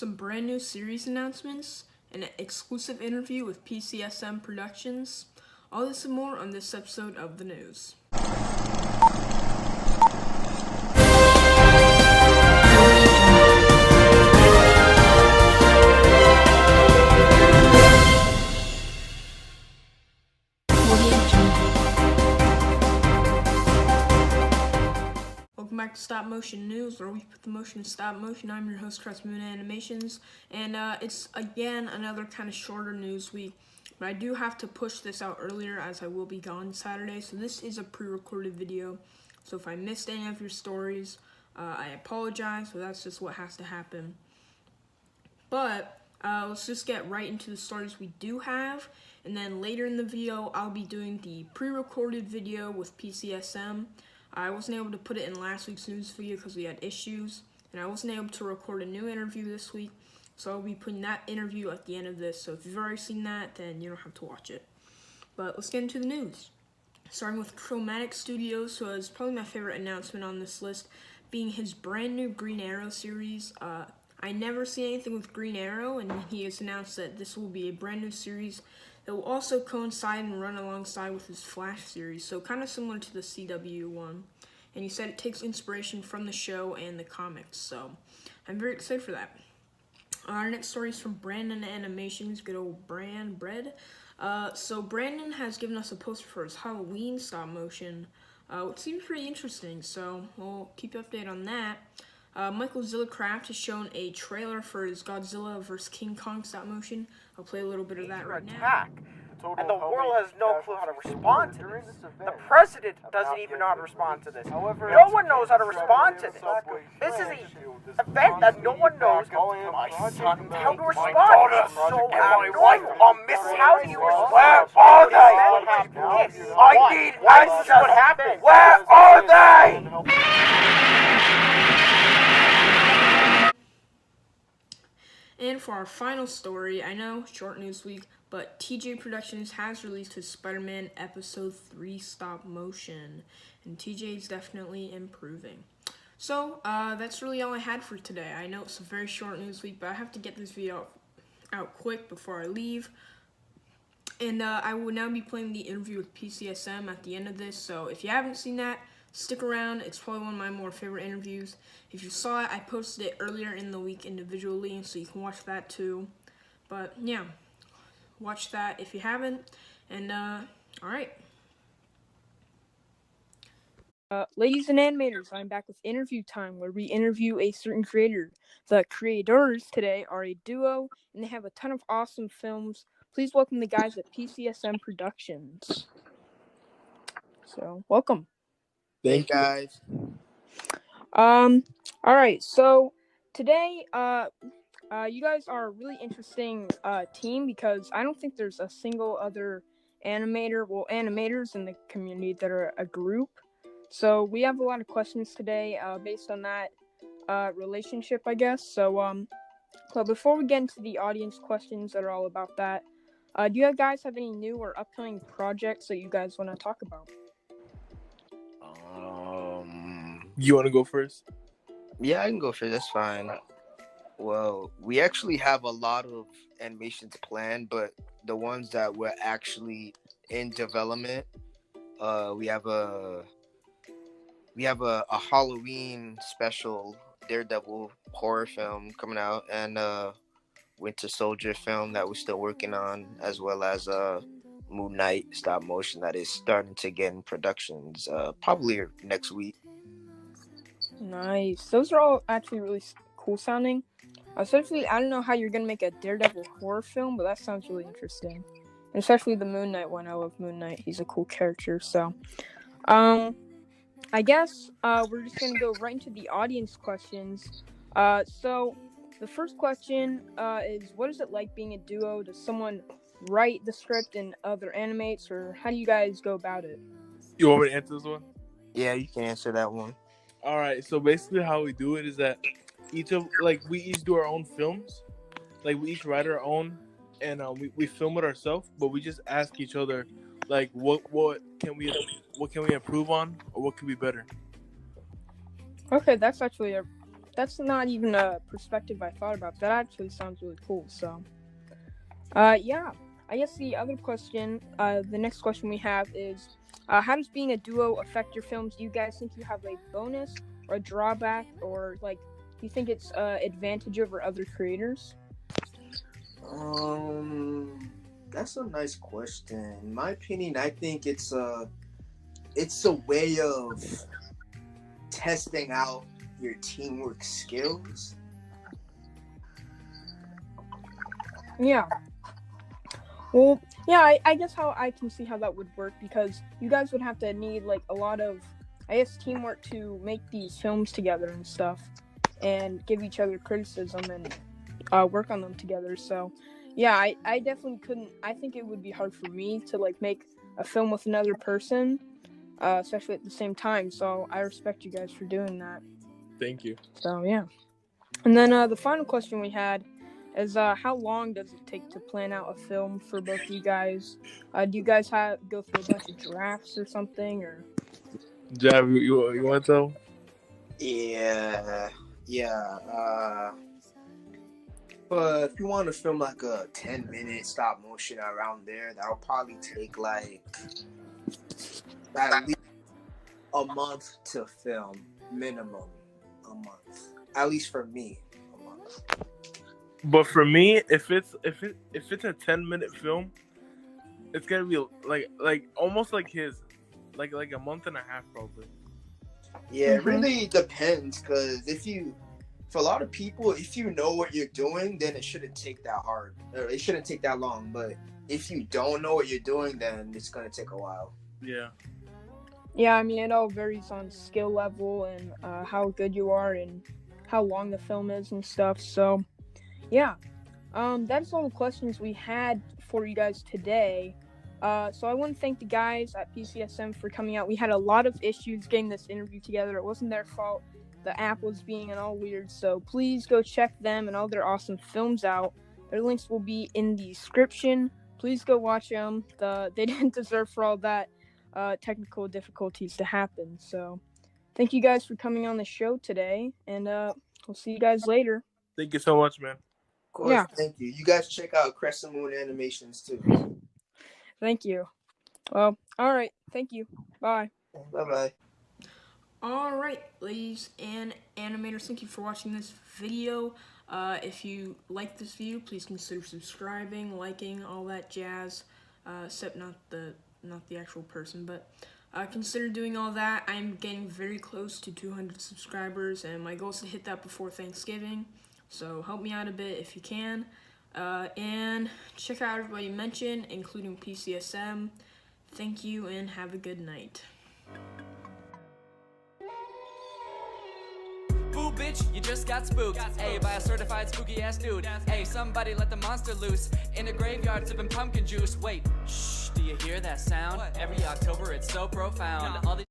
some brand new series announcements, and an exclusive interview with PCSM Productions. All this and more on this episode of the news. Welcome back to Stop Motion News, where we put the motion in stop motion. I'm your host, Chris Moon Animations, and it's again another kind of shorter news week, but I do have to push this out earlier as I will be gone Saturday, so this is a pre-recorded video. So if I missed any of your stories, I apologize, but that's just what has to happen. But let's just get right into the stories we do have, and then later in the video, I'll be doing the pre-recorded video with PCSM. I wasn't able to put it in last week's news video because we had issues, and I wasn't able to record a new interview this week, so I'll be putting that interview at the end of this. So if you've already seen that, then you don't have to watch it. But let's get into the news. Starting with Chromatic Studios, who is probably my favorite announcement on this list, being his brand new Green Arrow series. I never see anything with Green Arrow, and he has announced that this will be a brand new series that will also coincide and run alongside with his Flash series, so kind of similar to the CW one. And he said it takes inspiration from the show and the comics, so I'm very excited for that. Our next story is from Brandon Animations, good old Bread. So Brandon has given us a poster for his Halloween stop motion, which seems pretty interesting, so we'll keep you updated on that. Michael Zillicraft has shown a trailer for his Godzilla vs. King Kong stop motion. I'll play a little bit of that right now. And the world has no clue how to respond to this. The president doesn't even know how to respond to this. No one knows how to respond to this. This is an event that no one knows how to respond. It's so abnormal. How do you respond? Where are they? I need answers. What happened? Where are they? And for our final story, I know, short news week, but TJ Productions has released his SpiderMan Episode 3 stop motion, and TJ is definitely improving. So, that's really all I had for today. I know it's a very short news week, but I have to get this video out quick before I leave. And I will now be playing the interview with PCSM at the end of this, so if you haven't seen that, stick around. It's probably one of my more favorite interviews. If you saw it, I posted it earlier in the week individually, so you can watch that too. But yeah, watch that if you haven't. And alright. Ladies and animators, I'm back with interview time, where we interview a certain creator. The creators today are a duo, and they have a ton of awesome films. Please welcome the guys at PCSM Productions. So, welcome. Thank you, guys. Alright, so today, you guys are a really interesting team, because I don't think there's a single other animators in the community that are a group. So we have a lot of questions today, based on that relationship, I guess. So but before we get into the audience questions that are all about that, do you guys have any new or upcoming projects that you guys want to talk about? You want to go first? Yeah, I can go first. That's fine. Well, we actually have a lot of animations planned, but the ones that were actually in development, we have a Halloween special Daredevil horror film coming out, and a Winter Soldier film that we're still working on, as well as Moon Knight stop motion that is starting to get in productions probably next week. Nice. Those are all actually really cool sounding. Especially, I don't know how you're going to make a Daredevil horror film, but that sounds really interesting. And especially the Moon Knight one. I love Moon Knight. He's a cool character. So, I guess we're just going to go right into the audience questions. So, the first question is, what is it like being a duo? Does someone write the script and other animates, or how do you guys go about it? You want me to answer this one? Yeah, you can answer that one. All right. So basically, how we do it is that we each do our own films. Like, we each write our own, and we film it ourselves. But we just ask each other, like, what can we improve on, or what can be better. Okay, that's actually a that's not even a perspective I thought about. That actually sounds really cool. So, yeah. I guess the other question, the next question we have is, how does being a duo affect your films? Do you guys think you have a bonus or a drawback, or like, do you think it's advantage over other creators? That's a nice question. In my opinion, I think it's a way of testing out your teamwork skills. Yeah. Well, yeah, I guess how I can see how that would work, because you guys would have to need like a lot of, I guess, teamwork to make these films together and stuff, and give each other criticism and work on them together. So, yeah, I definitely couldn't. I think it would be hard for me to like make a film with another person, especially at the same time. So I respect you guys for doing that. Thank you. So yeah, and then the final question we had is how long does it take to plan out a film for both of you guys? Do you guys go through a bunch of drafts or something, or? Jab, you want to tell? Yeah. But if you want to film like a 10-minute stop motion around there, that'll probably take like at least a month to film, minimum a month. At least for me, a month. But for me, if it's a 10-minute film, it's gonna be like almost like his, like a month and a half probably. Yeah, it really depends, because for a lot of people, if you know what you're doing, then it shouldn't take that hard. Or it shouldn't take that long. But if you don't know what you're doing, then it's gonna take a while. Yeah. Yeah, I mean, it all varies on skill level and how good you are and how long the film is and stuff. So, yeah, that's all the questions we had for you guys today. So I want to thank the guys at PCSM for coming out. We had a lot of issues getting this interview together. It wasn't their fault. The app was being all weird. So please go check them and all their awesome films out. Their links will be in the description. Please go watch them. They didn't deserve for all that technical difficulties to happen. So thank you guys for coming on the show today, and we'll see you guys later. Thank you so much, man. Of course, yeah. Thank you. You guys check out Crescent Moon Animations too. Thank you. Well, all right. Thank you. Bye. Bye-bye. All right, ladies and animators, thank you for watching this video. If you like this video, please consider subscribing, liking, all that jazz, except not the actual person, but consider doing all that. I'm getting very close to 200 subscribers, and my goal is to hit that before Thanksgiving, so help me out a bit if you can. And check out everybody mentioned, including PCSM. Thank you, and have a good night. Boo, bitch, you just got spooked. Hey, by a certified spooky ass dude. Hey, somebody let the monster loose in a graveyard sipping pumpkin juice. Wait, shh, do you hear that sound? Every October it's so profound. All the